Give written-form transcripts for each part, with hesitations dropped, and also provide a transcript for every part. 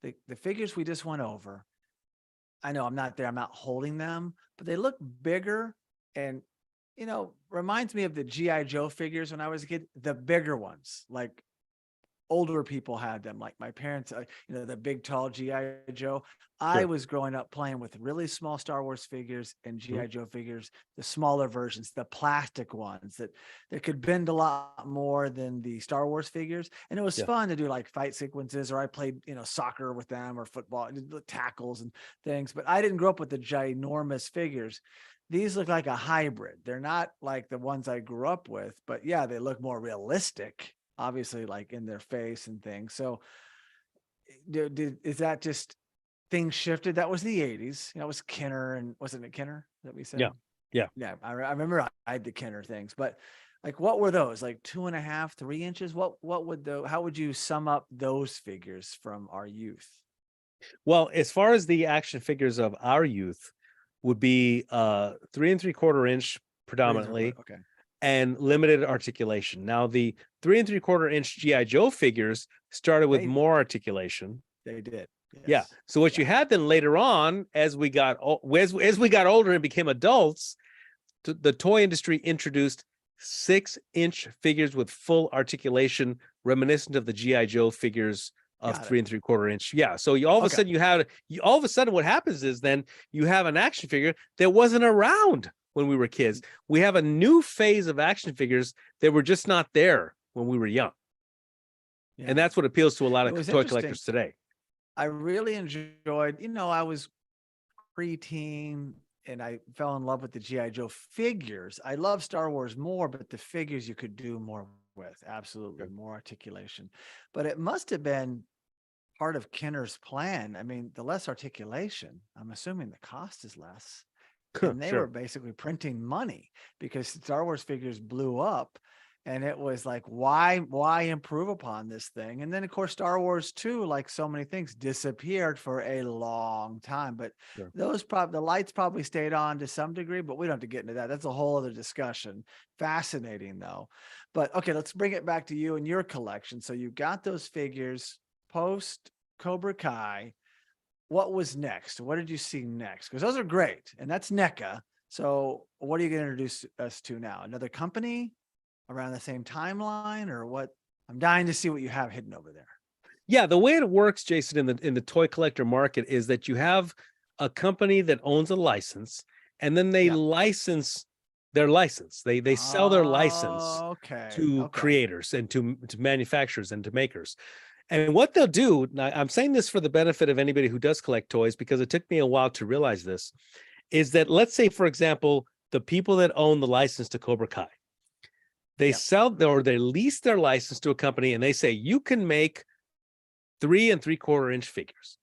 the figures we just went over, I know I'm not there, I'm not holding them, but they look bigger and, reminds me of the G.I. Joe figures when I was a kid, the bigger ones, like older people had them, like my parents, the big, tall G.I. Joe. I Sure. was growing up playing with really small Star Wars figures and Mhm. G.I. Joe figures, the smaller versions, the plastic ones that could bend a lot more than the Star Wars figures. And it was Yeah. fun to do like fight sequences, or I played, soccer with them or football, tackles and things. But I didn't grow up with the ginormous figures. These look like a hybrid. They're not like the ones I grew up with, but yeah, they look more realistic, obviously, like in their face and things. So is that just things shifted? That was the 80s. It was Kenner, and wasn't it Kenner that we Yeah. said? Yeah. Yeah, I remember I had the Kenner things, but like, what were those? Like 2.5, 3 inches? How would you sum up those figures from our youth? Well, as far as the action figures of our youth would be 3 3/4 inch 3 3/4. predominantly, Okay. and limited articulation. Now, the 3 3/4 inch GI Joe figures started with They more articulation. they did. Yeah. Yes. So what Yeah. you had then later on, as we got as we got older and became adults, the toy industry introduced 6 inch figures with full articulation, reminiscent of the GI Joe figures of Got it. 3 3/4 inch. Yeah. So you all of a Okay. sudden all of a sudden what happens is then you have an action figure that wasn't around when we were kids. We have a new phase of action figures that were just not there when we were young. And Yeah. that's what appeals to a lot It of was toy interesting. collectors today. I really enjoyed, I was preteen and I fell in love with the G.I. Joe figures. I love Star Wars more, but the figures you could do more with. Absolutely. More articulation. But it must have been part of Kenner's plan. I mean, the less articulation, I'm assuming the cost is less. And they were Sure. basically printing money because Star Wars figures blew up. And it was like, why improve upon this thing? And then, of course, Star Wars 2, like so many things, disappeared for a long time. But Sure. the lights probably stayed on to some degree, but we don't have to get into that. That's a whole other discussion. Fascinating, though. But okay, let's bring it back to you and your collection. So you got those figures post Cobra Kai. What was next? What did you see next? Because those are great, and that's NECA. So what are you going to introduce us to now? Another company around the same timeline, or what? I'm dying to see what you have hidden over there. Yeah, the way it works, Jason, in the toy collector market is that you have a company that owns a license, and then they Yeah. license their license. They sell their license Okay. to Okay. creators and to manufacturers and to makers. And what they'll do, now I'm saying this for the benefit of anybody who does collect toys, because it took me a while to realize this, is that let's say, for example, the people that own the license to Cobra Kai, they Yep. sell or they lease their license to a company and they say, you can make 3 3/4 inch figures.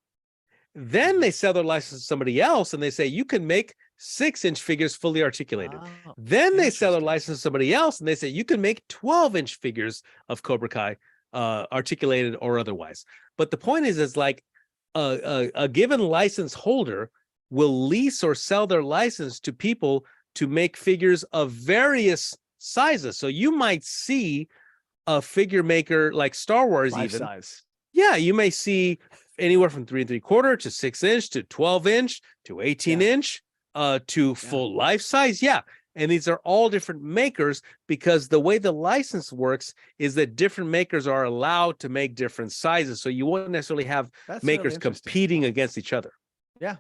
Then they sell their license to somebody else and they say, you can make 6 inch figures fully articulated. Oh, Then they sell their interesting. license to somebody else and they say, you can make 12 inch figures of Cobra Kai, articulated or otherwise. But the point is like a given license holder will lease or sell their license to people to make figures of various sizes. So you might see a figure maker like Star Wars, Life even. size. Yeah, you may see anywhere from 3 3/4 to 6 inch to 12 inch to 18 inch to Yeah. full life size. Yeah. And these are all different makers, because the way the license works is that different makers are allowed to make different sizes. So you won't necessarily have That's really makers interesting. competing against each other. Yeah.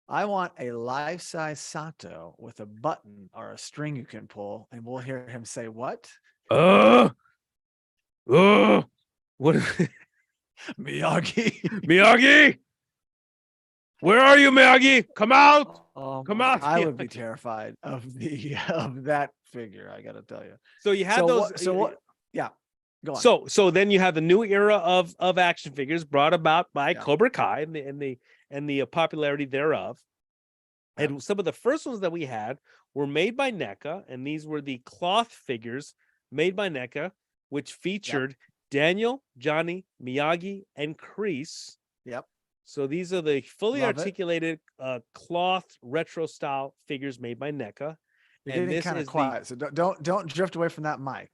I want a life-size Sato with a button or a string you can pull, and we'll hear him say, "What?" Uh, what Miyagi. Miyagi? Where are you, Miyagi? Come out. Come out. I would be terrified of that figure, I gotta tell you. So you have So those. what? Yeah, go on. So then you have the new era of action figures brought about by Yeah. Cobra Kai and the popularity thereof. Yep. And some of the first ones that we had were made by NECA, and these were the cloth figures made by NECA, which featured Daniel, Johnny, Miyagi, and Kreese. Yep. So these are the fully Love it. articulated cloth retro style figures made by NECA. You're And getting this kind of is quiet, so don't drift away from that mic.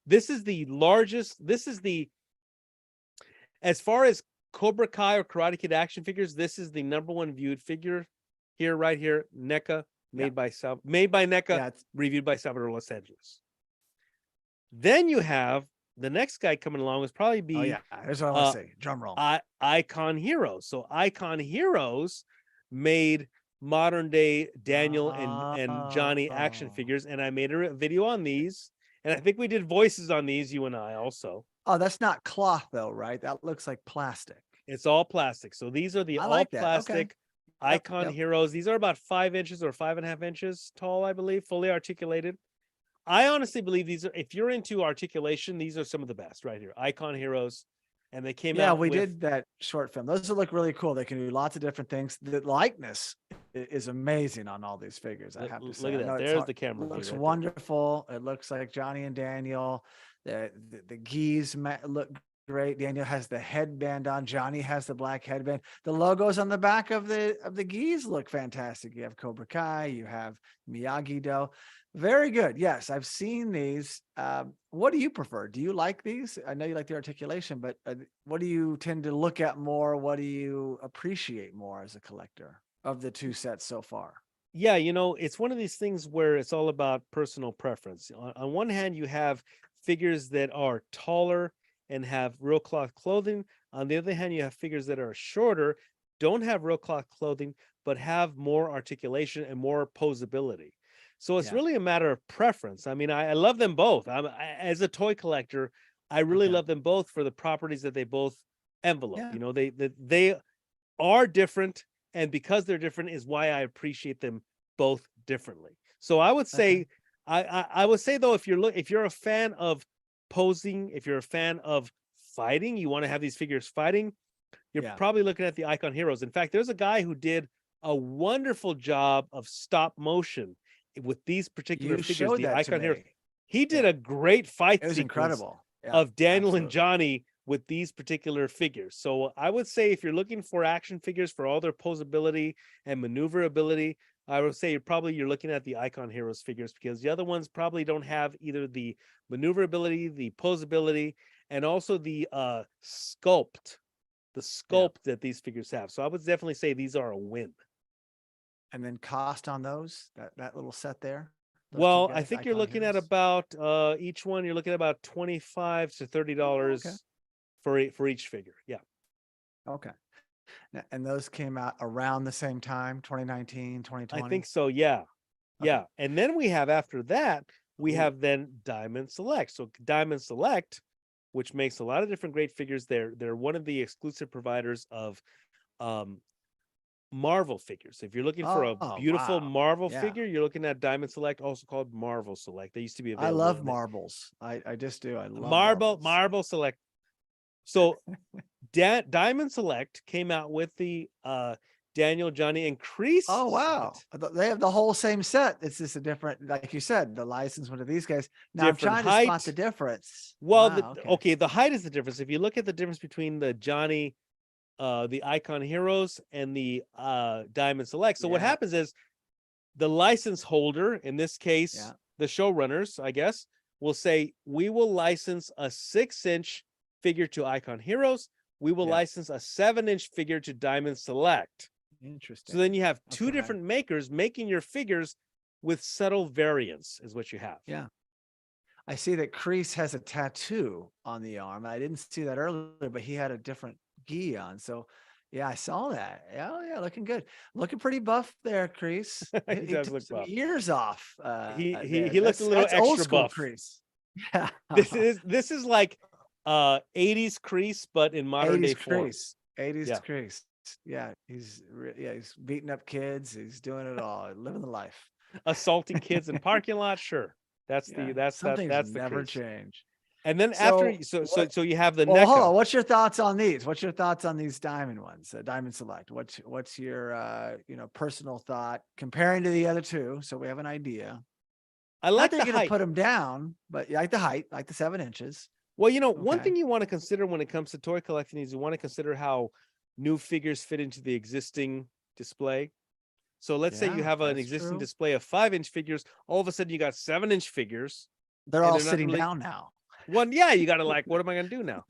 this is the largest. As far as Cobra Kai or Karate Kid action figures, this is the #1 viewed figure here, right here. NECA, made by NECA, Yeah, reviewed by Salvador Los Angeles. Then you have the next guy coming along is probably be yeah. Here's what I want to say. Drum roll. Icon Heroes. So Icon Heroes made modern day Daniel and Johnny action figures, and I made a video on these, and I think we did voices on these, you and I also. Oh, that's not cloth though, right? That looks like plastic. It's all plastic. So these are the I all like that. Okay. plastic Icon Yep. Heroes. These are about 5 inches or 5.5 inches tall, I believe, fully articulated. I honestly believe these are, if you're into articulation, these are some of the best right here. Icon Heroes. And they came out. We did that short film. Those look really cool. They can do lots of different things. The likeness is amazing on all these figures. I have to say. Look at that. There's the camera. It looks right wonderful. It looks like Johnny and Daniel. The gis look great. Daniel has the headband on. Johnny has the black headband. The logos on the back of the gis look fantastic. You have Cobra Kai. You have Miyagi-Do. Very good. Yes, I've seen these. What do you prefer? Do you like these? I know you like the articulation, but what do you tend to look at more? What do you appreciate more as a collector of the two sets so far? Yeah, it's one of these things where it's all about personal preference. On one hand, you have figures that are taller and have real cloth clothing. On the other hand, you have figures that are shorter, don't have real cloth clothing, but have more articulation and more posability. So it's really a matter of preference. I mean, I love them both. As a toy collector, I really love them both for the properties that they both envelope. Yeah. They are different, and because they're different is why I appreciate them both differently. So I would say, I would say though, if you're a fan of posing, if you're a fan of fighting, you want to have these figures fighting, you're probably looking at the Icon Heroes. In fact, there's a guy who did a wonderful job of stop motion with these particular figures, the Icon Heroes. He did a great fight sequence incredible of Daniel and Johnny with these particular figures. So I would say if you're looking for action figures for all their posability and maneuverability, I would say you're looking at the Icon Heroes figures, because the other ones probably don't have either the maneuverability, the posability, and also the sculpt that these figures have. So I would definitely say these are a win. And then cost on those, that little set there? Well, I think you're looking at about each one, you're looking at about $25 to $30 for each figure. Yeah. Okay. And those came out around the same time, 2019, 2020? I think so, yeah. Yeah. And then we have, after that, we have then Diamond Select. So Diamond Select, which makes a lot of different great figures. They're one of the exclusive providers of Marvel figures. If you're looking for a beautiful Marvel figure, you're looking at Diamond Select, also called Marvel Select. They used to be available. I love marbles. I just do. I love Marvel Select. So Diamond Select came out with the Daniel, Johnny, and Kreese. Oh wow, they have the whole same set. It's just a different, like you said, the license one of these guys. Now different I'm trying to spot the difference. Well, the height is the difference. If you look at the difference between the Johnny, the Icon Heroes, and the Diamond Select. So what happens is the license holder, in this case, the showrunners, I guess, will say, we will license a 6-inch figure to Icon Heroes. We will license a 7-inch figure to Diamond Select. Interesting. So then you have two different makers making your figures with subtle variance is what you have. Yeah. I see that Kreese has a tattoo on the arm. I didn't see that earlier, but he had a different gi on. So yeah, I saw that. Yeah, looking good. Looking pretty buff there, Kreese. He does look buff. Years off. He looked a little extra buff. Kreese. Yeah. This is like 80s Kreese, but in modern day form. 80s Kreese. Yeah, he's beating up kids. He's doing it all, living the life. Assaulting kids in parking lots. Sure, that's the never change. And then so you have the NECA. Hold on. What's your thoughts on these? What's your thoughts on these diamond ones? Diamond Select. What's your personal thought comparing to the other two? So we have an idea. I like the height. Going to put them down, but you like the height, like the 7 inches. Well, one thing you want to consider when it comes to toy collecting is you want to consider how new figures fit into the existing display. So let's say you have an existing display of 5-inch figures. All of a sudden you got 7-inch figures. They're all sitting down now. Well, yeah, you got to what am I going to do now?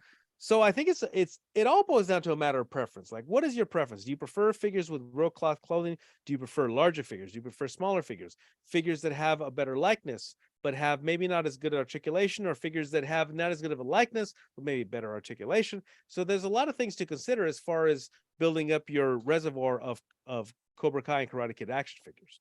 So I think it all boils down to a matter of preference. Like, what is your preference? Do you prefer figures with real cloth clothing? Do you prefer larger figures? Do you prefer smaller figures? Figures that have a better likeness, but have maybe not as good articulation, or figures that have not as good of a likeness, but maybe better articulation. So there's a lot of things to consider as far as building up your reservoir of Cobra Kai and Karate Kid action figures.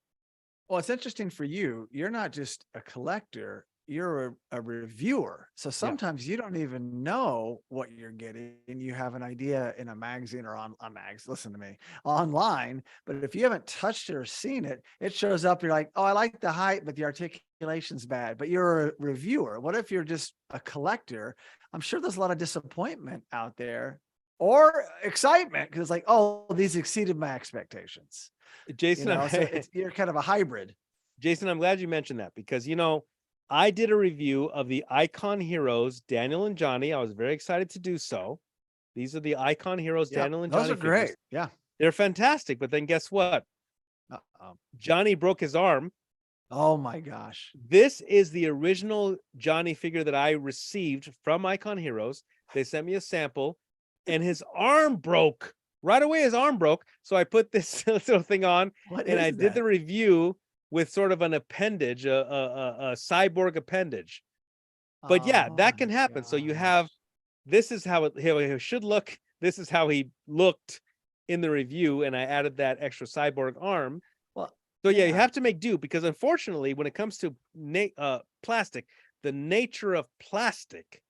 Well, it's interesting for you. You're not just a collector, you're a reviewer. So Yeah. sometimes you don't even know what you're getting. You have an idea in a magazine or on mags, listen to me, online. But if you haven't touched it or seen it, it shows up. You're like, oh, I like the height, but the articulation's bad. But you're a reviewer. What if you're just a collector? I'm sure there's a lot of disappointment out there or excitement because it's like, oh, these exceeded my expectations. Jason, So you're kind of a hybrid. Jason, I'm glad you mentioned that because, I did a review of the icon heroes, Daniel and Johnny. I was very excited to do so. These are the icon heroes, Yeah, Daniel and those Johnny are great. figures. Yeah. They're fantastic. But then guess what? Johnny broke his arm. Oh my gosh. This is the original Johnny figure that I received from Icon Heroes. They sent me a sample and his arm broke. Right away, his arm broke. So I put this little thing on and I did the review with sort of an appendage, a cyborg appendage. But yeah, that can happen. So you have, this is how it should look. This is how he looked in the review. And I added that extra cyborg arm. Well, so yeah, you have to make do because unfortunately, when it comes to plastic, the nature of plastic,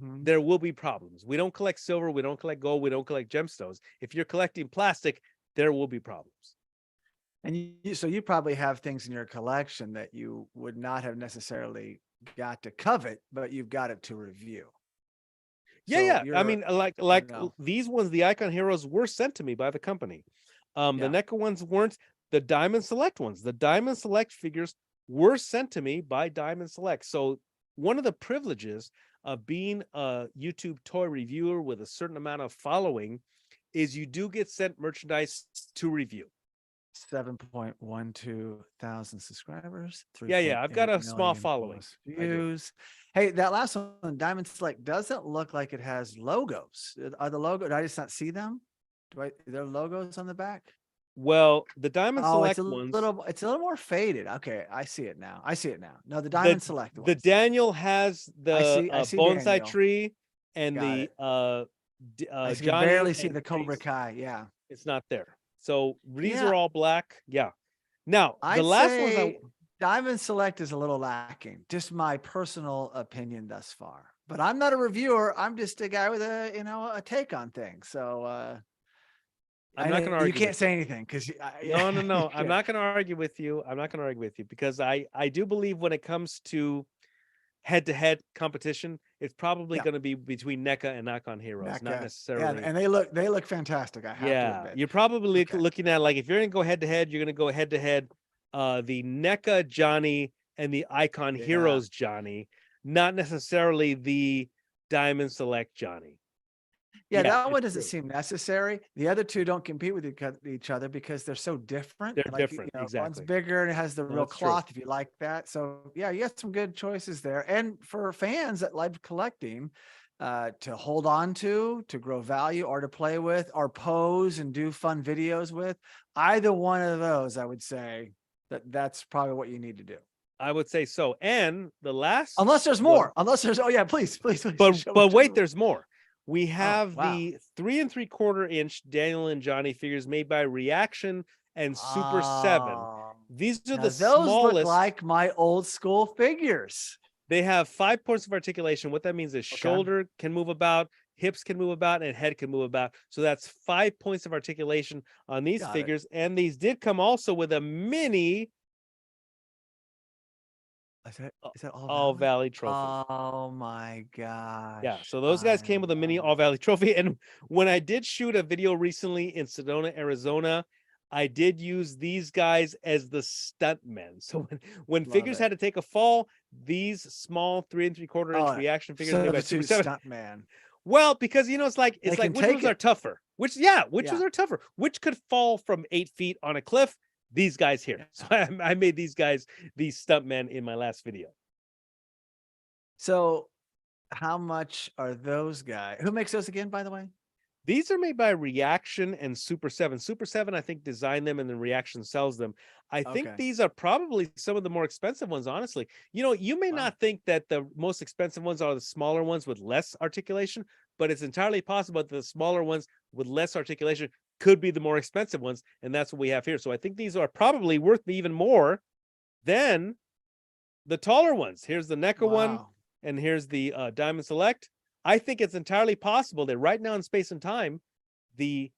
there will be problems. We don't collect silver. We don't collect gold. We don't collect gemstones. If you're collecting plastic, there will be problems. And so you probably have things in your collection that you would not have necessarily got to covet, but you've got it to review. Yeah. I mean, like these ones, the Icon Heroes were sent to me by the company. The NECA ones weren't. The Diamond Select ones, the Diamond Select figures were sent to me by Diamond Select. So one of the privileges of being a YouTube toy reviewer with a certain amount of following is you do get sent merchandise to review. 7.12 thousand subscribers. Yeah. I've got a small following. Views. Hey, that last one, Diamond Select, doesn't look like it has logos. Are the logos? Did I just not see them? Are there logos on the back? Well, the Diamond Select ones. It's a little more faded. Okay, I see it now. No, the Diamond Select ones. The Daniel has the bonsai Daniel. tree, and I Johnny can barely see the Cobra Kai. Yeah, it's not there. So these are all black. Yeah. Now I'd the last say one, Diamond Select is a little lacking. Just my personal opinion thus far. But I'm not a reviewer. I'm just a guy with a take on things. So I'm not going to argue. You can't say anything because no. I'm not going to argue with you. Because I do believe when it comes to head-to-head competition, it's probably going to be between NECA and Icon Heroes, not necessarily. Yeah, and they look fantastic. I have to admit. You're probably looking at, like, if you're going to go head-to-head, you're going to go head-to-head the NECA Johnny and the Icon Heroes Johnny, not necessarily the Diamond Select Johnny. Yeah, that one doesn't seem necessary. The other two don't compete with each other because they're so different. They're different, exactly. One's bigger and it has the real cloth, if you like that. So yeah, you got some good choices there. And for fans that like collecting, to hold on to grow value, or to play with, or pose and do fun videos with, either one of those, I would say that's probably what you need to do. I would say so. And the last, unless there's more, please. But wait, there's more. We have the 3 3/4 inch Daniel and Johnny figures made by Reaction and Super 7. These are the smallest. Those look like my old school figures. They have 5 points of articulation. What that means is shoulder can move about, hips can move about, and head can move about. So that's 5 points of articulation on these figures. And these did come also with a mini Is that All Valley trophy. Oh my gosh. Yeah, so those guys came with a mini All Valley trophy. And when I did shoot a video recently in Sedona, Arizona, I did use these guys as the stuntmen. So when figures had to take a fall, these small 3 3/4 inch Reaction figures made by Super 7 stuntman. Well, because it's like which ones are tougher? Which ones are tougher? Which could fall from 8 feet on a cliff? These guys here. So I made these guys these stuntmen in my last video. So how much are those guys? Who makes those again, by the way? These are made by Reaction and Super 7. Super 7, I think, designed them and then Reaction sells them. I think Okay. these are probably some of the more expensive ones, honestly. You may Wow. not think that the most expensive ones are the smaller ones with less articulation, but it's entirely possible that the smaller ones with less articulation could be the more expensive ones. And that's what we have here. So I think these are probably worth even more than the taller ones. Here's the NECA one, Wow. and here's the Diamond Select. I think it's entirely possible that right now in space and time, the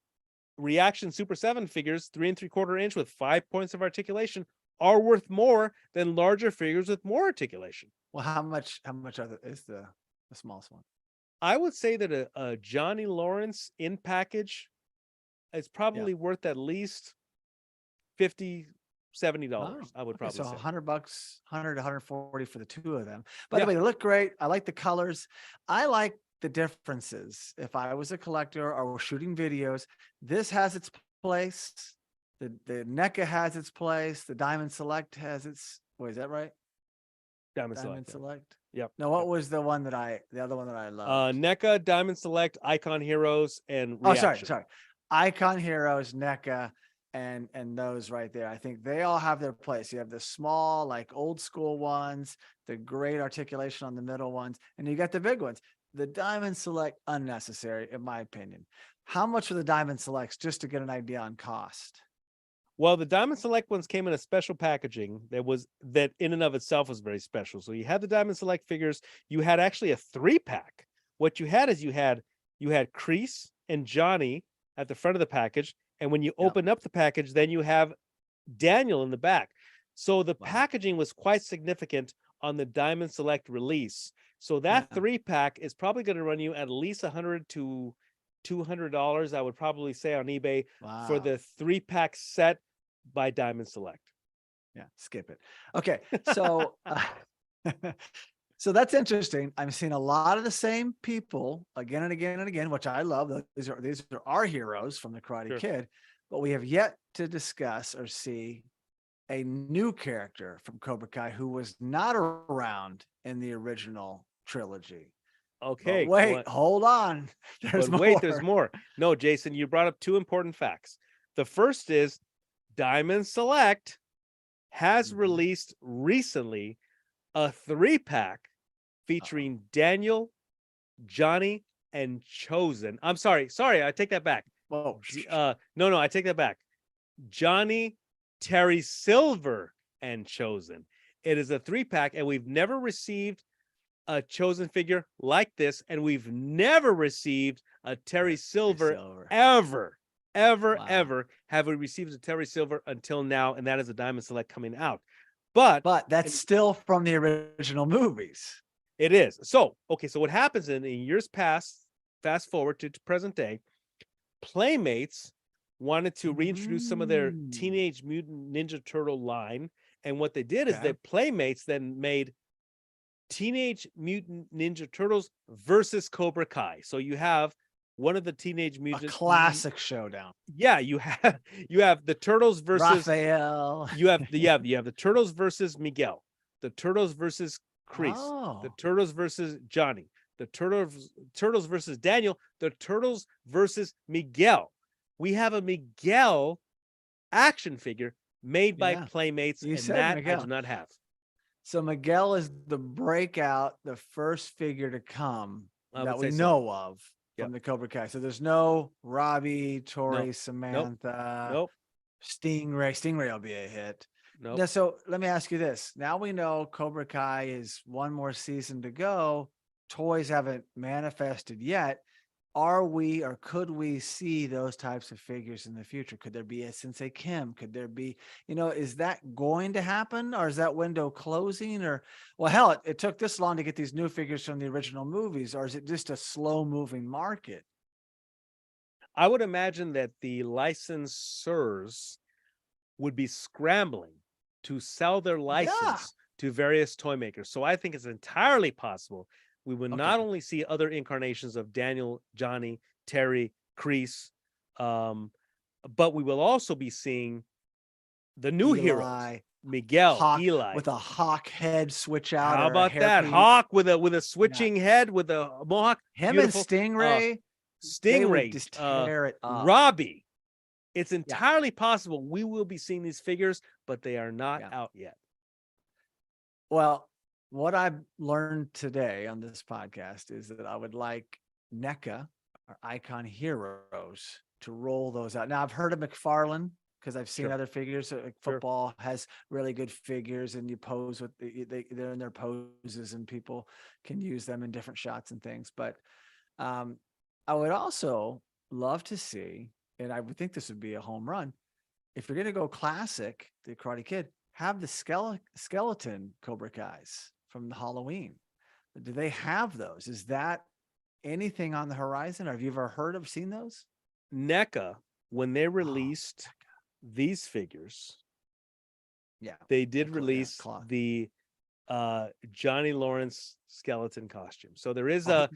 Reaction Super 7 figures, 3 3/4 inch with 5 points of articulation, are worth more than larger figures with more articulation. Well, how much is the smallest one? I would say that a Johnny Lawrence in package is Yeah. probably worth at least $50, Oh, $70. I would okay. So probably say. $100, 100 to 140 for the two of them. By the Yeah. way, they look great. I like the colors. I like the differences. If I was a collector or was shooting videos, this has its place. The NECA has its place. The Diamond Select has its. Wait, is that right? Diamond Diamond Select. Select. Yep. Now, what was the one that the other one that I loved? NECA, Diamond Select, Icon Heroes, and Oh, sorry, Reaction. sorry. Icon Heroes, NECA, and those right there. I think they all have their place. You have the small, like old school ones, the great articulation on the middle ones, and you got the big ones. The Diamond Select, unnecessary, in my opinion. How much are the Diamond Selects, just to get an idea on cost? Well, the Diamond Select ones came in a special packaging that in and of itself was very special. So you had the Diamond Select figures. You had actually a 3-pack. What you had is you had Kreese and Johnny at the front of the package, and when you Yeah. open up the package, then you have Daniel in the back. So the Wow. packaging was quite significant on the Diamond Select release. So that Yeah. 3-pack is probably going to run you at least $100 to $200. I would probably say on eBay for Wow. the 3-pack set by Diamond Select. Yeah. Skip it. Okay. So, so that's interesting. I'm seeing a lot of the same people again and again and again, which I love. These are our heroes from the Karate Sure. Kid, but we have yet to discuss or see a new character from Cobra Kai who was not around in the original trilogy. But Okay, wait, hold on. There's but wait, there's more. more. No, Jason, you brought up two important facts. The first is Diamond Select has Mhm. released recently a 3-pack Uh-oh. featuring Daniel, Johnny, and Chosen. I'm sorry, I take that back. Whoa. No, I take that back. Johnny, Terry Silver, and Chosen. It is a 3-pack, and we've never received a Chosen figure like this, and we've never received a Terry Silver Silver. ever. Wow. Ever have we received a Terry Silver until now, and that is a Diamond Select coming out. But But that's still from the original movies. it is. So, okay, so what happens in years past, fast forward to present day, Playmates wanted to reintroduce some of their Mm. Teenage Mutant Ninja Turtle line. And what they did is Okay. that Playmates then made Teenage Mutant Ninja Turtles versus Cobra Kai. So you have one of the Teenage A Mutant classic showdown. Yeah, you have the Turtles versus Raphael. you have the Turtles versus Miguel, the Turtles versus Kreese, the Oh, Turtles versus Johnny, the Turtles versus Daniel, the Turtles versus Miguel. We have a Miguel action figure made by yeah. Playmates, You and said that I do Miguel. not have. So Miguel is the breakout, the first figure to come I that would we say so. know of Yep. from the Cobra Kai. So there's no Robbie, Nope. Tori, Nope. Samantha, Nope. Stingray. Stingray will be a hit. Nope. Now, so let me ask you this. Now we know Cobra Kai is one more season to go. Toys haven't manifested yet. Are we or could we see those types of figures in the future? Could there be a Sensei Kim? Could there be, is that going to happen, or is that window closing? Or, well, hell, it took this long to get these new figures from the original movies, or is it just a slow moving market? I would imagine that the licensors would be scrambling to sell their Yeah. license to various toy makers. So I think it's entirely possible we would not Okay. only see other incarnations of Daniel, Johnny, Terry, Kreese, but we will also be seeing The new heroes. Eli, Miguel, Hawk Eli. with a hawk head switch out. How or a about that? hairpiece. Hawk with a switching head with a mohawk. Him Beautiful. and Stingray, they would Stingray, just tear it up. Robbie. It's entirely possible we will be seeing these figures, but they are not out yet. Well, what I've learned today on this podcast is that I would like NECA, our Icon Heroes, to roll those out. Now, I've heard of McFarlane because I've seen other figures. Like football has really good figures, and you pose with they're in their poses, and people can use them in different shots and things. But I would also love to see, and I would think this would be a home run, if you're going to go classic, the Karate Kid, have the skeleton Cobra Kais from the Halloween. Do they have those? Is that anything on the horizon? Or have you ever heard of, seen those? NECA, when they released these figures, they did release the Johnny Lawrence skeleton costume. So there is one.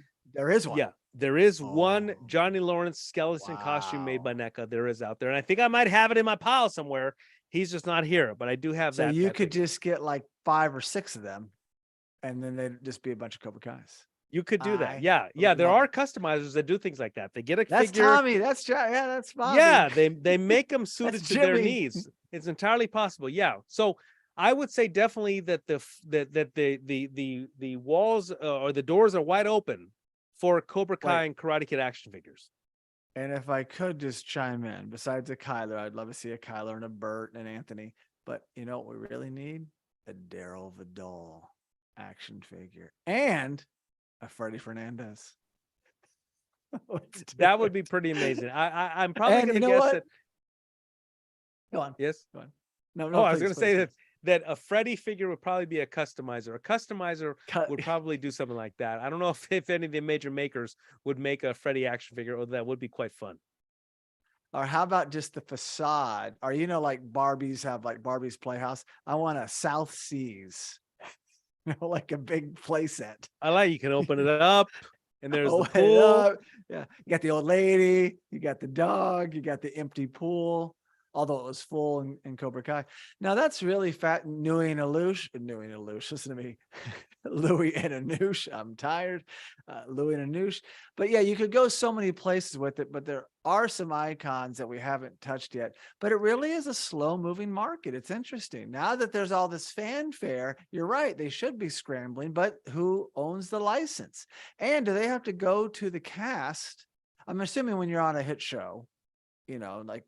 Yeah, there is one Johnny Lawrence skeleton costume made by NECA. There is out there, and I think I might have it in my pile somewhere. He's just not here, but I do have that. So you could just get like 5 or 6 of them, and then they'd just be a bunch of Cobra Kais. You could do that. Yeah. There are customizers that do things like that. They get a that's figure. Tommy. That's that's Bobby. Yeah, they make them suited to their needs. It's entirely possible. Yeah. So I would say definitely that the walls or the doors are wide open for Cobra Kai and Karate Kid action figures. And if I could just chime in, besides a Kyler, I'd love to see a Kyler and a Bert and an Anthony. But you know what we really need? A Daryl Vidal action figure and a Freddie Fernandez. That would be pretty amazing. I'm probably going to guess that. Go on. Yes. Go on. No. I was going to say that a Freddy figure would probably be a customizer. A customizer would probably do something like that. I don't know if any of the major makers would make a Freddy action figure, or that would be quite fun. Or how about just the facade? Or, like Barbies have like Barbie's Playhouse. I want a South Seas, like a big play set. You can open it up and there's the pool. Yeah. You got the old lady, you got the dog, you got the empty pool. Although it was full in Cobra Kai. Now that's really fat. Louis and Anoush, listen to me. Louis and Anoush. I'm tired. Louis and Anoush. But yeah, you could go so many places with it, but there are some icons that we haven't touched yet. But it really is a slow moving market. It's interesting. Now that there's all this fanfare, you're right. They should be scrambling, but who owns the license? And do they have to go to the cast? I'm assuming when you're on a hit show, like,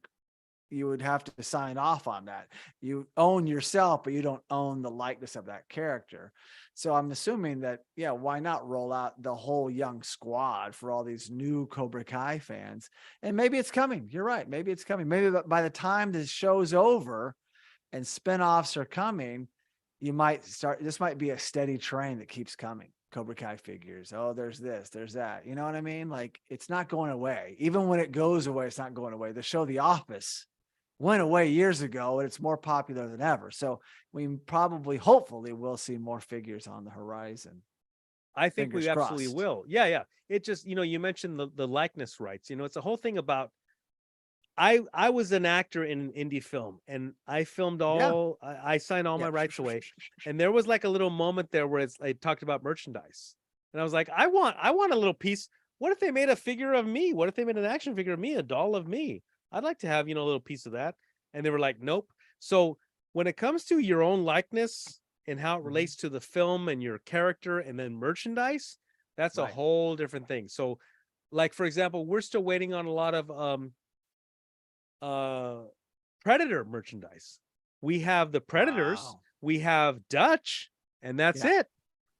you would have to sign off on that. You own yourself, but you don't own the likeness of that character. So I'm assuming that, why not roll out the whole young squad for all these new Cobra Kai fans? And maybe it's coming. You're right. Maybe it's coming. Maybe by the time this show's over and spinoffs are coming, this might be a steady train that keeps coming. Cobra Kai figures. Oh, there's this, there's that. You know what I mean? Like, it's not going away. Even when it goes away, it's not going away. The show The Office went away years ago, and it's more popular than ever. So we hopefully will see more figures on the horizon. I think we absolutely will. Yeah. It just, you mentioned the likeness rights. It's a whole thing about, I was an actor in indie film, and I filmed I signed all my rights away. And there was like a little moment there where I talked about merchandise, and I was like, I want a little piece. What if they made a figure of me? What if they made an action figure of me, a doll of me? I'd like to have, a little piece of that. And they were like, nope. So when it comes to your own likeness and how it relates to the film and your character and then merchandise, that's a whole different thing. So, like, for example, we're still waiting on a lot of Predator merchandise. We have the Predators, we have Dutch, and that's it.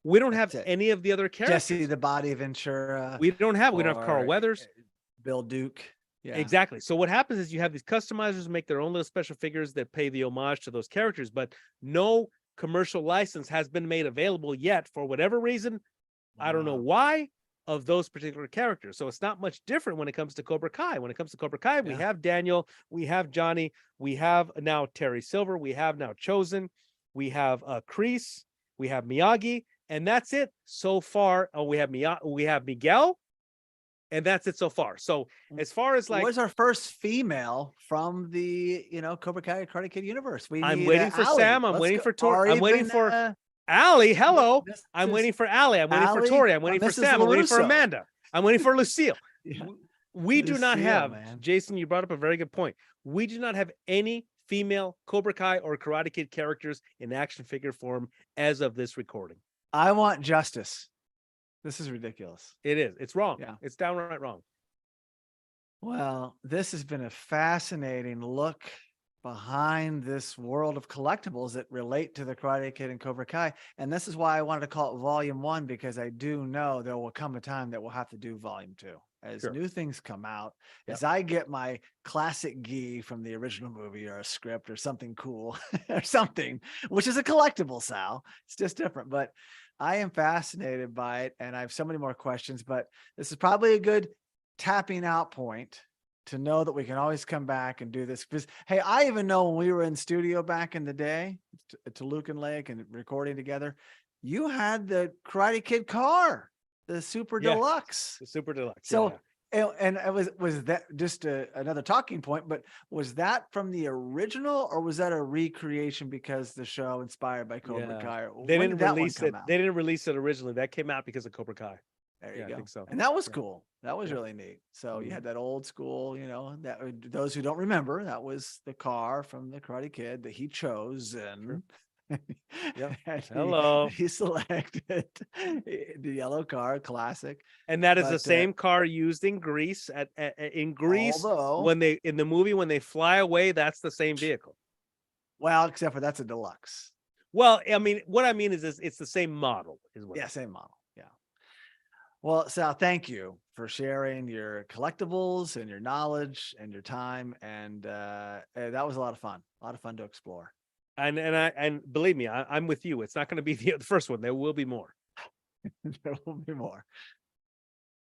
We don't have any of the other characters. Jesse the Body Ventura. We don't have Carl Weathers. Bill Duke. Yeah, exactly. So what happens is you have these customizers make their own little special figures that pay the homage to those characters, but no commercial license has been made available yet for whatever reason. I don't know why, of those particular characters. So it's not much different when it comes to Cobra Kai. When it comes to Cobra Kai, we have Daniel, we have Johnny, we have now Terry Silver, we have now Chosen, we have Kreese, we have Miyagi, and that's it so far. We have Miguel. And that's it so far. So as far as like, Where's our first female from the Cobra Kai Karate Kid universe? We I'm need waiting for Allie. Sam. I'm Let's waiting go. for Tori. Or I'm waiting even, for Allie. Hello. this I'm is waiting for Allie. I'm waiting for Allie Tori. I'm or waiting for Mrs. Sam. I'm waiting for LaRusso. Amanda. I'm waiting for Lucille. Yeah. We do not Lucille, have, man. Jason, you brought up a very good point. We do not have any female Cobra Kai or Karate Kid characters in action figure form as of this recording. I want justice. This is ridiculous. It is. It's wrong. Yeah. It's downright wrong. Well, this has been a fascinating look behind this world of collectibles that relate to the Karate Kid and Cobra Kai. And this is why I wanted to call it Volume 1, because I do know there will come a time that we'll have to do Volume 2 as Sure. new things come out. Yep. As I get my classic gi from the original movie or a script or something cool or something, which is a collectible, Sal. It's just different. But I am fascinated by it. And I have so many more questions, but this is probably a good tapping out point to know that we can always come back and do this. Because, hey, I even know when we were in studio back in the day at Tolucan Lake and recording together, you had the Karate Kid car, the Super Deluxe. The Super Deluxe. So, and it was that just another talking point, but was that from the original or was that a recreation because the show inspired by Cobra Kai? Or They when didn't did that one release come it. out? They didn't release it originally. That came out because of Cobra Kai. There you I go. think so. And that was Yeah. cool. That was Yeah. really neat. So you Mhm. had that old school, that those who don't remember, that was the car from the Karate Kid that he chose and, Yep. and Hello. he selected the yellow car, classic. And that is the But, same car used in Greece in Greece although, when they in the movie when they fly away. That's the same vehicle. well, except for that's a deluxe. Well, I mean, what I mean is it's the same model. Is what? Yeah, same model. Yeah. Well, Sal, thank you for sharing your collectibles and your knowledge and your time. And that was a lot of fun. A lot of fun to explore. And believe me, I'm with you. It's not going to be the first one. There will be more. There will be more.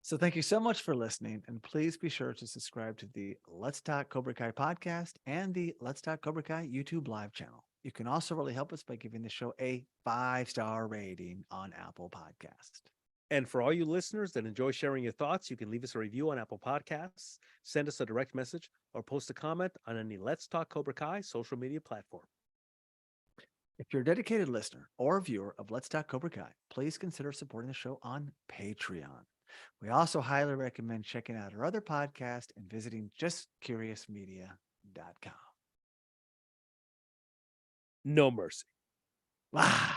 So thank you so much for listening. And please be sure to subscribe to the Let's Talk Cobra Kai podcast and the Let's Talk Cobra Kai YouTube live channel. You can also really help us by giving the show a 5-star rating on Apple Podcast. And for all you listeners that enjoy sharing your thoughts, you can leave us a review on Apple Podcasts, send us a direct message, or post a comment on any Let's Talk Cobra Kai social media platform. If you're a dedicated listener or viewer of Let's Talk Cobra Kai, please consider supporting the show on Patreon. We also highly recommend checking out our other podcast and visiting justcuriousmedia.com. No mercy. Wow.